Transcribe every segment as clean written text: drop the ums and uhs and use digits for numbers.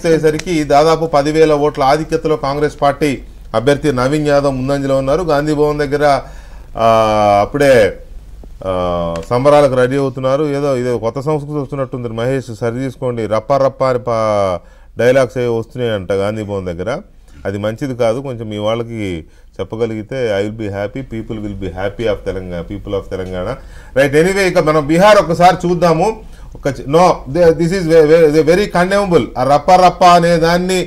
పూర్తయ్యేసరికి దాదాపు 10,000 ఓట్ల ఆధిక్యతలో కాంగ్రెస్ పార్టీ అభ్యర్థి నవీన్ యాదవ్ ముందంజలో ఉన్నారు. గాంధీ భవన్ దగ్గర అప్పుడే సంబరాలకు రెడీ అవుతున్నారు. ఏదో కొత్త సంస్కృతి వస్తున్నట్టుంది. మహేష్ సరి తీసుకోండి, రప్పా రప్పా అని డైలాగ్స్ ఏవో వస్తున్నాయంట గాంధీ భవన్ దగ్గర. అది మంచిది కాదు. కొంచెం మీ వాళ్ళకి చెప్పగలిగితే I will be happy, people will be happy of Telangana, people of Telangana. Right, anyway ఇక మనం బీహార్ ఒకసారి చూద్దాము. This is very condemnable. ఆ రప్పా రప్పా అనే దాన్ని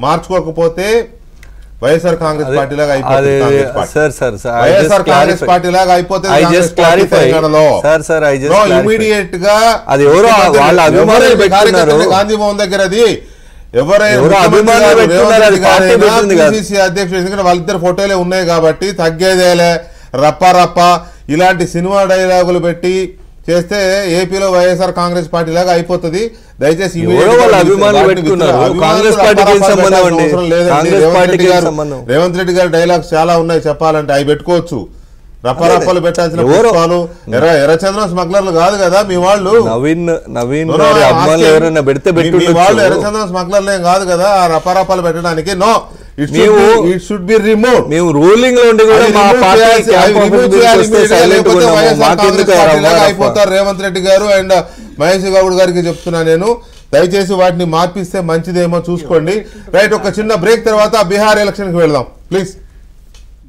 మార్చుకోకపోతే వైఎస్ఆర్ కాంగ్రెస్ పార్టీ లాగా అయిపోతుంది. వైఎస్ఆర్ కాంగ్రెస్ పార్టీ లాగా అయిపోతుంది ఇమీడియట్ గా. గాంధీ భవన్ దగ్గర అది ఎవరైనా అధ్యక్షుడు, ఎందుకంటే వాళ్ళిద్దరు ఫోటోలే ఉన్నాయి కాబట్టి తగ్గేదేలే. రప్పా రప్పా ఇలాంటి సినిమా డైలాగులు పెట్టి చేస్తే ఏపీలో వైఎస్ఆర్ కాంగ్రెస్ పార్టీ లాగా అయిపోతుంది. దయచేసి రేవంత్ రెడ్డి గారి డైలాగ్స్ చాలా ఉన్నాయి చెప్పాలంటే, అవి పెట్టుకోవచ్చు. రప్పరప్పలు పెట్టాల్సిన పుష్పాలు ఎర్రచంద్రం స్మగ్లర్లు కాదు కదా మీ వాళ్ళు. వాళ్ళు ఎర్రచంద్రం స్మగ్లర్లు ఏం కాదు కదా ఆ రప్పరప్పలు పెట్టడానికి. No, it should be remove. మేము రూలింగ్ లో అయిపోతారు రేవంత్ రెడ్డి గారు అండ్ మహేష్ గౌడ్ గారికి చెప్తున్నా నేను. దయచేసి వాటిని మార్పిస్తే మంచిదేమో చూసుకోండి. రైట్, ఒక చిన్న బ్రేక్ తర్వాత బీహార్ ఎలక్షన్ కి వెళ్దాం ప్లీజ్.